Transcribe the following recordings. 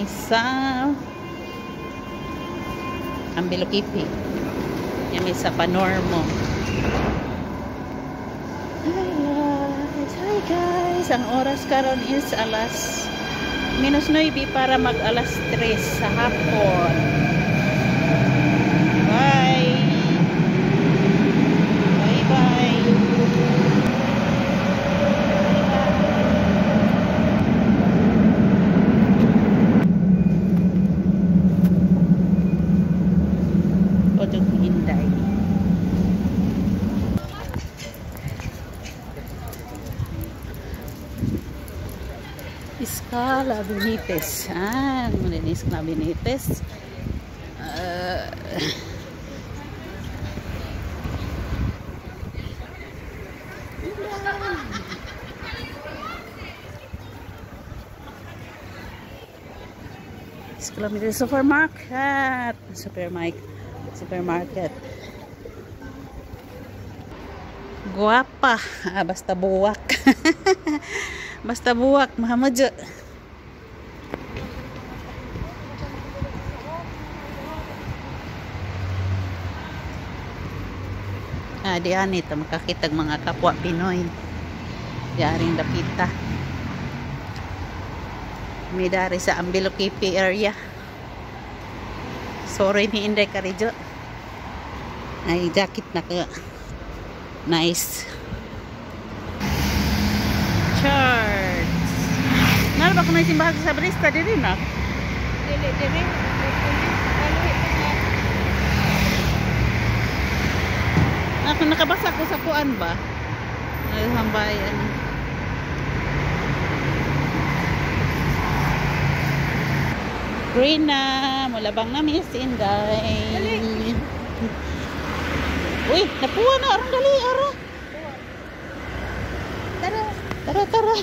sa Ambilokipi. Yami sa Panormo. Hi guys, ang oras karon is alas -9 para mag alas 3 sa hapon. Bye. Bye bye. Ojo Inday. Escala Benitez. Muna ni Escala Benitez. Escala Benitez Supermarket. Guwapa. Basta buwak. Basta buwak, mahamadyo. Diyan ito, makakitag mga kapwa Pinoy. Diyaring dapita. May dari sa Ambilokipi area. Sorry ni Inday Karidjo. Ay, jacket na ka. Nice. Church. Nalo ba kung may simbahan sa Brista diri na? Dili. Ako nakabasa ko sa kuan ba? Hambayan. Green na. Mulabang na Miss Inday. Uy, napuwa na. Arang dali, ara. Tara.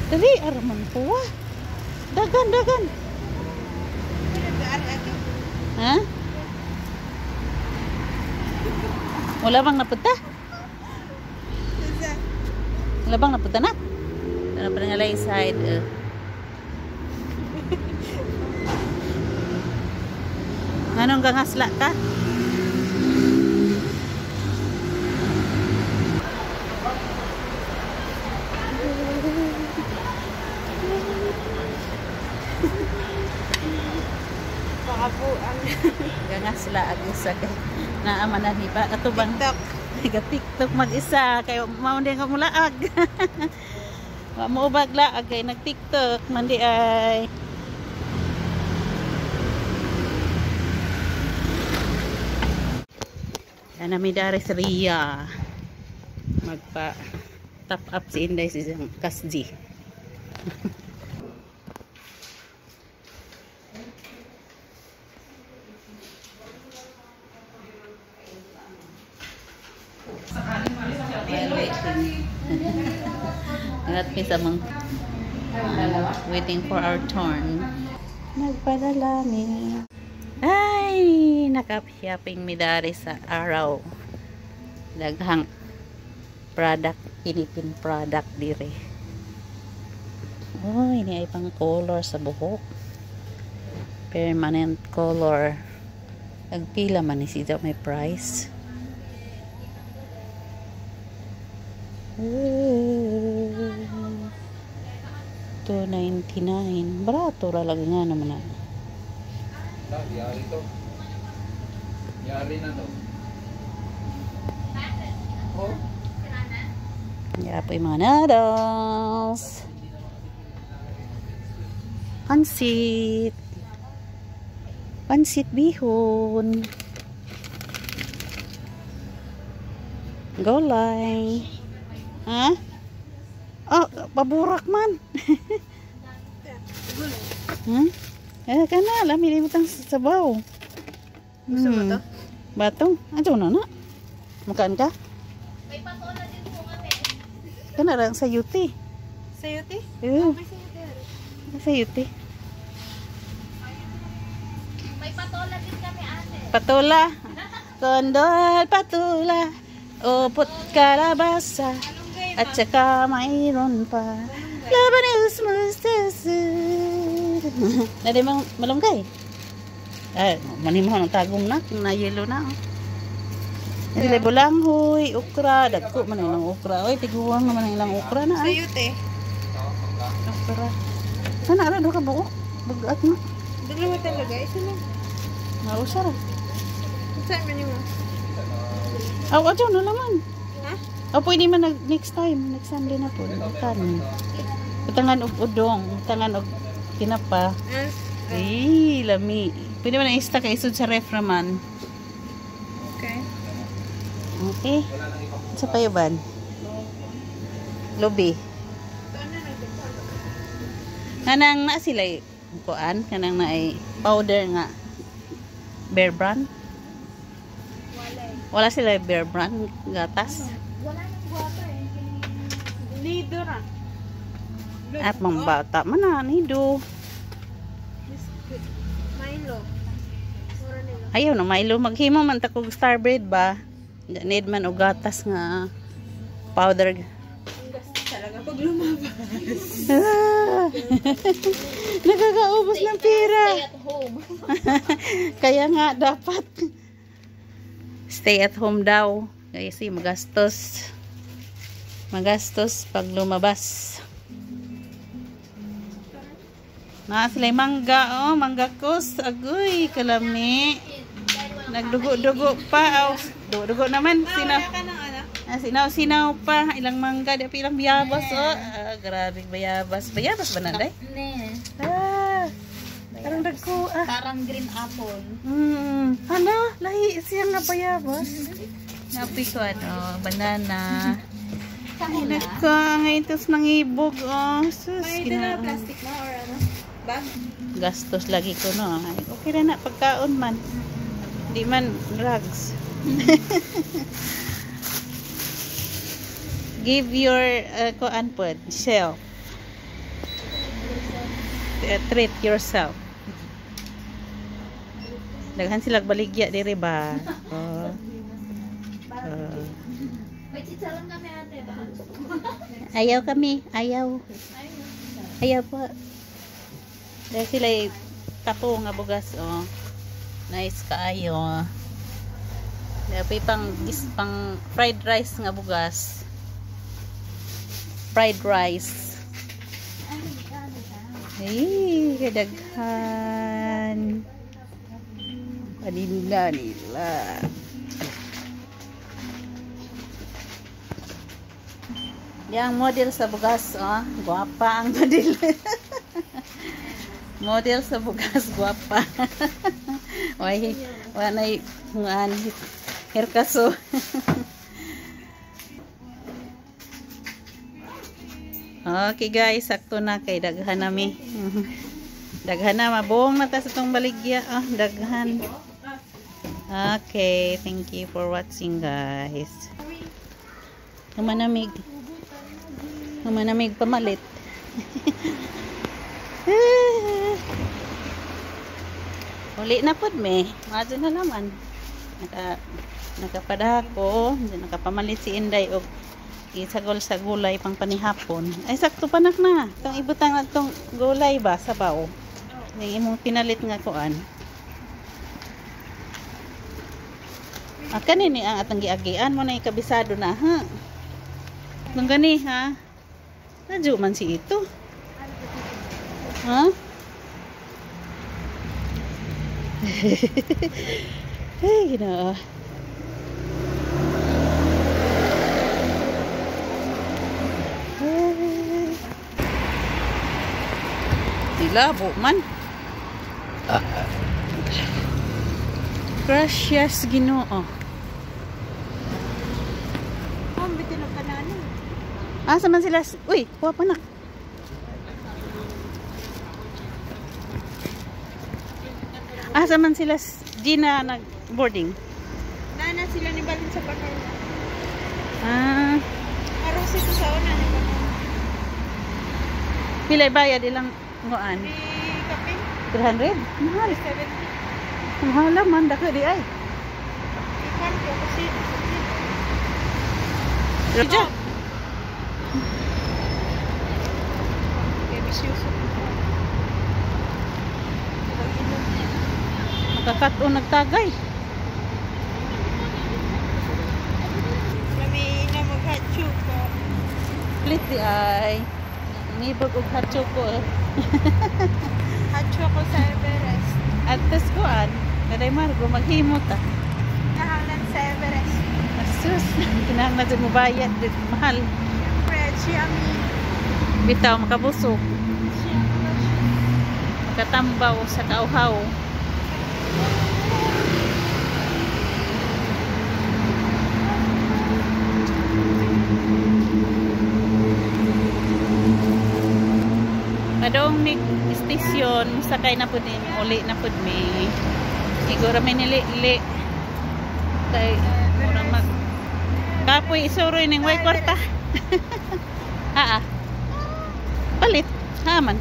Dali, araman puwa. Dagan. Ha? Wala bang napunta? Wala bang napunta na? Ano pa nga lang side? Anong gangasla ka? Gangasla ang isa kay naamanan ni ba atubang TikTok mag-isa kay mao din ko mulaag. Wa mo ubag laag kay nag-TikTok mandi ay. Ana mi dari sa Ria. Magpa top up si Inday si Kasji. Waiting for our turn. Nagpadalangin. Ay, nakap-shopping mi dari sa araw. Daghang product, Philippine product dire. Oh, ini ay pang color sa buhok. Permanent color. Nagpila man ni siya may price. $2.99. Barato lagi nga naman na. Yari na to. Oh. Yara po yung mga noodles. Pansit bihon. Gulay. Ha? Oh, paburak man. Kana lamin mo tang sabaw. Gusto mo to? Batong. Ato na na. Makan ka? May patola din po kami. Kana lang sa yuti. Sayuti? Oo. May sayuti. Sa yuti. May patola din kami ate. Patola. Kondol patula. Upot kalabasa. At saka mayroon pa Laban is mustasud. Nade mang malunggay. Manimah ng tagom na yellow na. Nade bulanghoy, okra, dagko man ang okra. Oy, tiguwang naman ang ilang okra na. Sayote. Okra. Sana ra do ka buok. Bugat na. Dalawa talaga. Isa lang. Mausar. Saan man mo? Aw, ato na laman. Ha? O pwede man next time, next Sunday na po. Kanin. Utangan og udong, utangan og tinapa. Ay, lami. Pwede man na-ista kay isud sa ref naman. Okay. Okay. Sa payuban. Lobi. Kanang na sila kuan, kanang na ay powder nga Bear Brand. Wala sila Bear Brand gatas. Wala nang guwapa eh. Lido ra. At mga bata man na nido. Milo. Mura nila. Ayaw na Milo maghimo man ta kog Starbread ba. Need man og gatas nga powder. Ang gastos talaga pag lumabas. Nagkakaubos ng pera. Stay at home. Kaya nga dapat stay at home daw. Kasi magastos. Magastos pag lumabas. Na sila mangga, oh, mangga kos. Agoy, kalami. Nagdugo-dugo pa. Oh, dugo naman. Wala ka ng ano? Sinaw pa. Ilang mangga. Di pa ilang bayabas. Oh, grabe bayabas. Bayabas ba nanday? Ne. Parang dagko. Parang green apple. Ano? Lahi siya nga bayabas. Napi ko ano, banana. Ay, nagka. Ngayon tos nangibog. Oh, sus. May ito na plastic mo or ano? Bag? Gastos lagi ko no. Ay, okay na na pagkaon man. Di man drugs. Give your kuan pod self. Treat yourself. Daghan sila baligya diri ba? Oh. May chicharon kami ate ba? Ayaw kami, ayaw. Ayaw po. Dahil sila tapo nga bugas oh. Nice kaayo. Dapat pang fried rice nga bugas. Fried rice. Ay, kadaghan. Paninda nila. Yang model sa bugas, oh. Guwapa ang model. Model sa bugas, guwapa. Why, wala na herkaso. Okay guys, sakto na kay daghan nami. Daghan na, mabuong na ta sa itong baligya. Oh, daghan. Okay, thank you for watching guys. Humanamig. Humanamig pamalit. Uli na pod me. Majo na naman. Nakapadako, nakapamalit si Inday og isagol sa gulay pang panihapon. Ay sakto panak na. Tong ibutang na tong gulay ba sa bao. Ning imong pinalit nga kuan. Akan ini ang atang giagian mo na ikabisado na ha. Nung gani ha. Nadyo man si ito. Ha? Hey, gina. Dilabo man. Gracias Ginoo. Bitin ang kanano. Asa man sila? Uy, kuha pa nak. Asa man sila Gina nag-boarding? Nana sila ni Balin sa pakay. Araw sa ito sa una ni Balin. Pila bayad ilang ngoan? May kape? 300? Mahal. 70. Mahal man dako di ay. Ikan ko kasi. Roja. katon nagtagay. Kami na mag-hatcho ko. Split di ay. Nibog og hatcho ko. Hatcho ko sa Everest. At tas kuan, kaday Margo maghimot ta. Nahalan sa Everest. Asus, kinahanglan jud mo bayad dit mahal. Siyempre, Xiaomi. Bitaw makabusog, Xiaomi. makatambaw sa kauhaw. Padong mig station, sakay na pud ni uli na pud mi. Siguro may nili-li. Kay murang mag kapoy isuroy ning way kwarta. Ah. Palit, haman.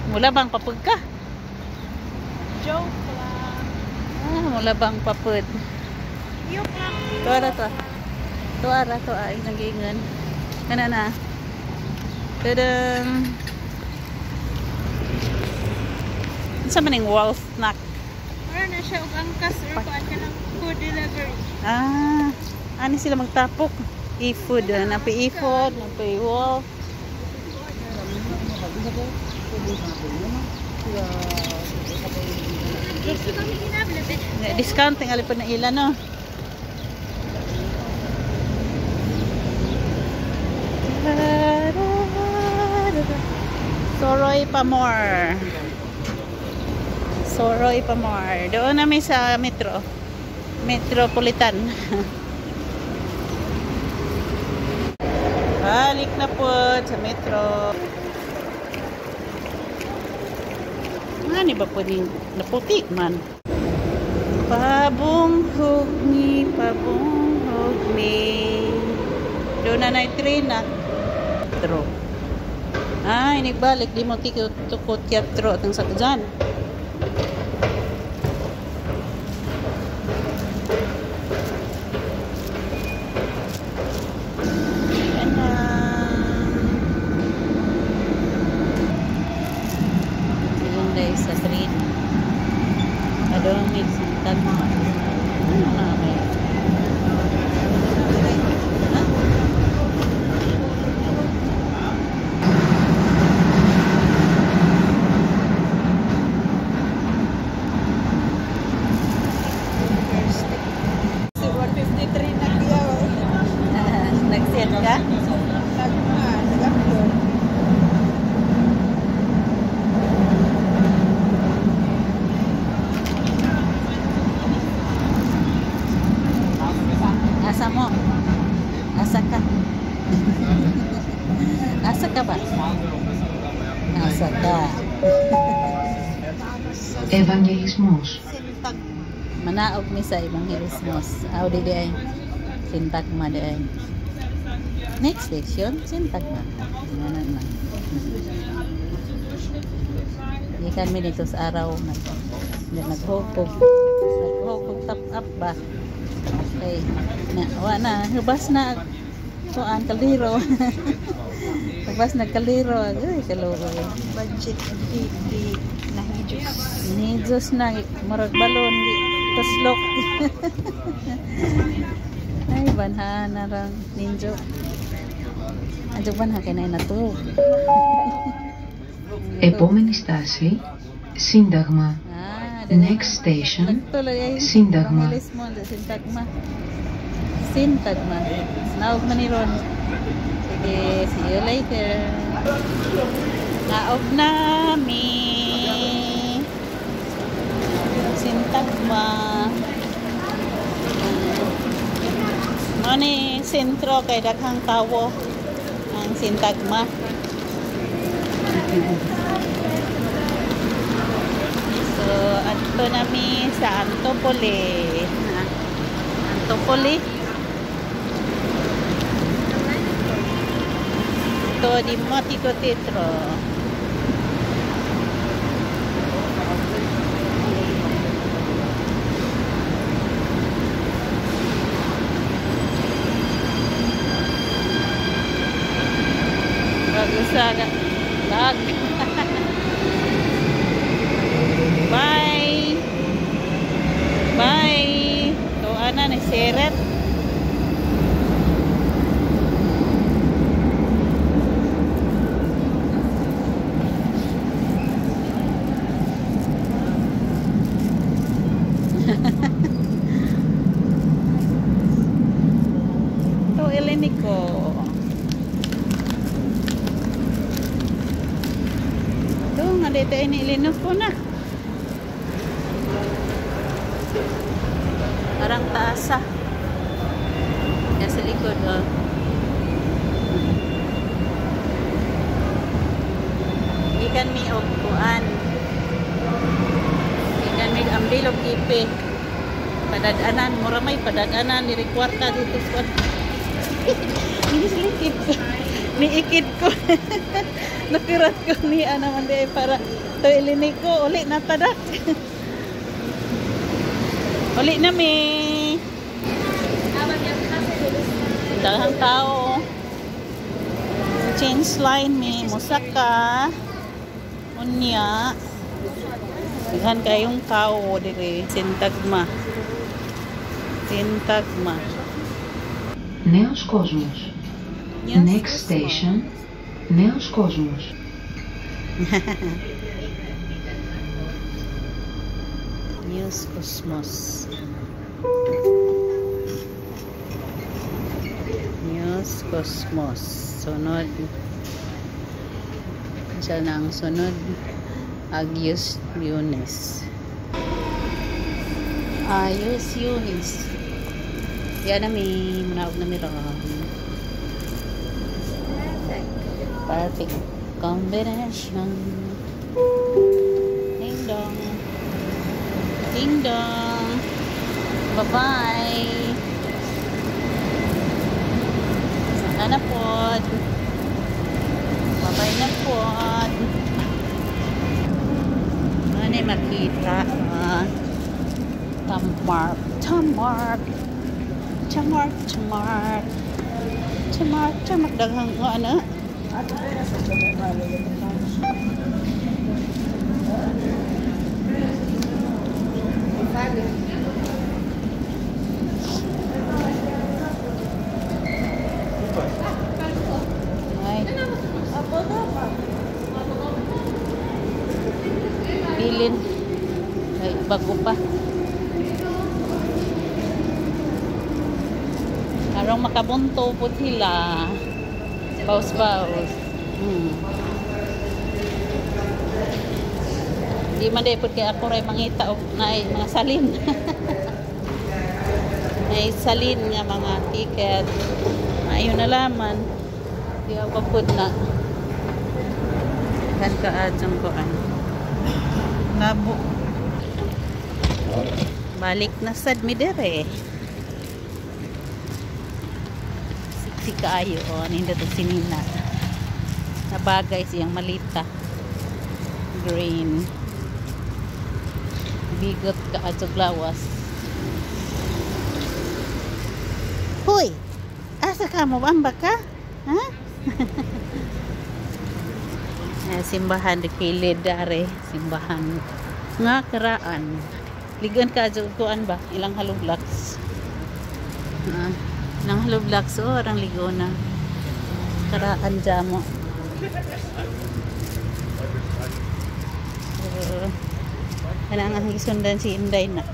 Mula bang papud ka? Joke lang. Mula bang papud. Joke lang. Tuara to. Tuara to ay nagingan. Kana na. Tadang. Sa maning wall snack. Meron na siya og angkas or kuan ka ng food delivery. Ani sila magtapok. E-food, napi e-food, napi wall. Discount tingali pa na ilan, no? Soroy pa more. Soroy pa more. Doon namin sa metro. Metropolitan. Balik na po sa metro. Ano ba po din? Naputi man. Pabunghog ni, pabunghog ni. Doon na train na. Metro. Inigbalik. Di mo tikot teatro at ang sakjan. Sa train. Adong mix tan mo. Ano na may? Si 153 na kiyaw. Nag-set ka? Nag-upload. Asa mo? Asa ka? Asa ka ba? Asa ka? Evangelismos. Sintag. Manaog mi sa Evangelismos. Aw di ay Sintagma di ay. Next station, Sintagma. Ano na. Di kami dito sa araw naghukog top up ba? Okay. Na, hubas na kuan kaliro. Hubas na kaliro. Ay, kaluoy. Budget di nahijos. Nijos na marag balon di tuslok. Ay, banha na rang ninjo. Adyo banha kay na to. Επόμενη στάση, Σύνταγμα. Next station, Sintagma. Sintagma. Naog maniron. Sige, see you later. Naog nami. Sintagma. Mani sentro kay daghang tawo ang Sintagma. So, ato nami sa Antipolo. Antipolo. Ito di Motico Tetro. Bagus agak lag. Bye. narinig ko. Ito, nga dito ay nilinok ko na. Parang taasa. Yan sa likod, oh. Ikan mi og kuan. Ikan mi ambilog ipe. Padadanan, mura may padadanan diri kwarta dito sa. Ini silikit ko. Niikid ko. Nakirat ko ni ana man di para to ilini ko uli na tadak. Uli na mi. Daghang tao. Change line mi musaka. Unya. Daghan kayong tao diri Sintagma. Sintagma. Νέος κόσμος. Next station, νέος κόσμος. News Cosmos. News Cosmos. Sunod. Siya na ang sunod. Agios Yunis. Agios Yunis. Yan na may manawag na mirang. Perfect combination. Ding dong. Ding dong. Bye-bye. Saka na po. Bye-bye na po. Ano makita? Tamark. Tamark. Tamark. Tamark. Tamark. Tamark. Daghang ano? Bilin. Ay, bago pa. Arong makabunto po sila. Baus-baus. Di man day po kaya ako rin mangita o na mga salin. May salin nga mga ticket. Ayun na laman. Di ako po na. Kan kaadjong ko an. Labo. Balik na sad mi dere. Si kaayo o ninda to sinina. Nabagay siyang malita. Green. Bigot kaadjog lawas. Hoy. Asa ka mo bamba ka? Ha? Simbahan di kilid dare, simbahan nga karaan. Ligan ka adjog kuan ba? Ilang halublaks. Ilang halublaks o orang ligona. Karaan jamo. Kailangan gisundan si Inday na.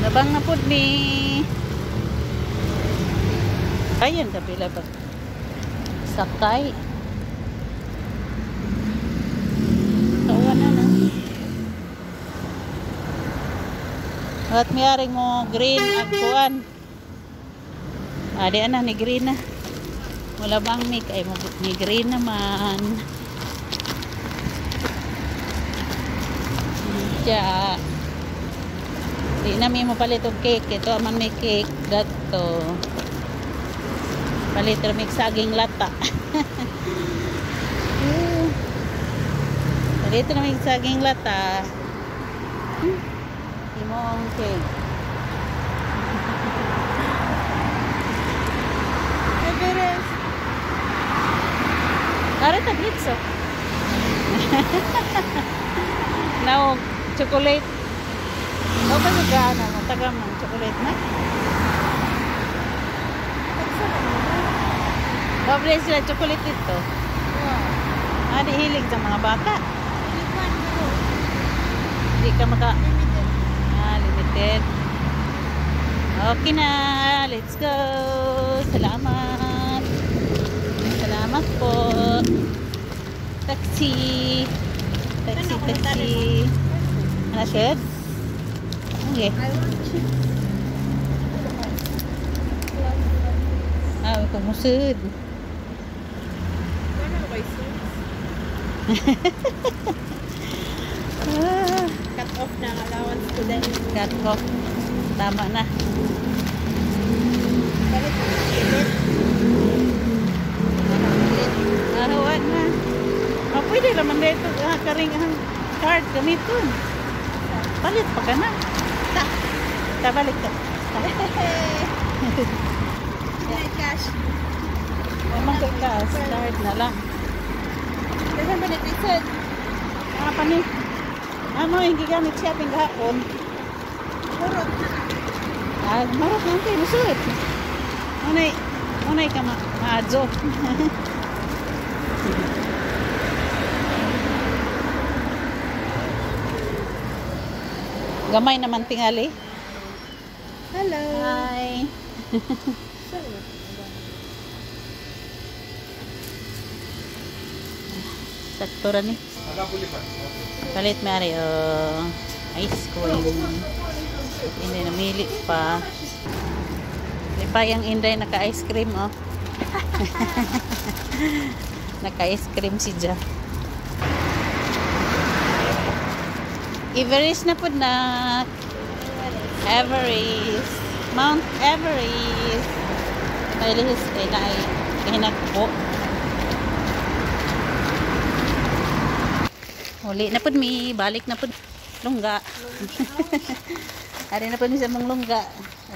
Nabang na po ni ayan kabila ba sakay kawana na at miyaring mo green at kuan adi ana ni green na wala bang make ay mo ni green naman siya di namin mapalit og cake ito man may cake dato palit ramig saging lata palit ramig saging lata imong cake Ari ta blitzo now chocolate. Ano ba yung gana? Matagal ng chocolate na? Doble sila chocolate ito. Di hilig sa mga bata. Likuan ko. Hindi ka maka... Limited. Limited. Okay na. Let's go. Salamat. Salamat po. Taxi. Taxi. Ano, should? Okay. I want chips. Kumusud. Ano ba yung chips? Cut off na ang allowance ko dahil. Cut off. Tama na. Balik ko. Ulit. Wag na. Pwede naman dito. Karing ang card gamiton. Palit pa ka na. Balik ka. May cash. Mamang ka ka. Start na lang. Kasi ba nag-reset? Apa ni? Ano yung gigamit siya ating gahapon? Kurot na. Marot lang kayo. Masud. Unay ka maadyo. Gamay naman tingali. Hello. Hi. Sakto ra ni. Palit mari ice cream. Hindi namili pa. Lipayang Inday naka-ice cream oh. Naka-ice cream si Ja. Everest na po na. Everest. Mount Everest. Kailihis kay na ay hinagpo. Uli na po mi. Balik na po. Lungga. Ari na po mi sa mong lungga.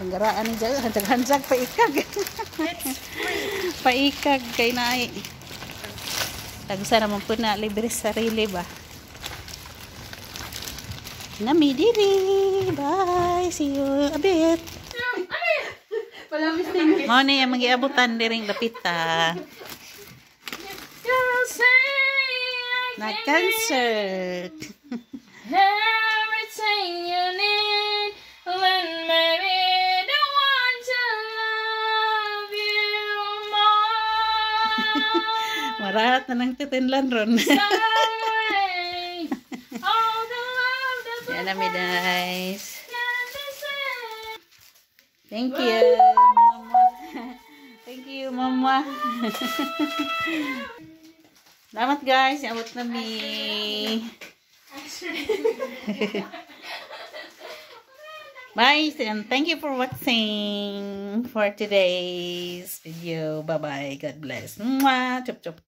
Ang garaan ni Jal. Hansag-hansag paikag. Paikag kay na ay. Tagsa naman po na libre sarili ba. Nami diri. Bye. See you a bit. Mo ni ang magiabutan diring lapita. Na-concert. Everything you need when maybe don't want to love you more. Marahat na ng titinlan ron. All the love that Yan na mi guys. can be said. Thank you, Mama. Thank you, Mama. Salamat guys. Abot na mi. Bye and thank you for watching for today's video. Bye bye. God bless. Mwah. Chup chup.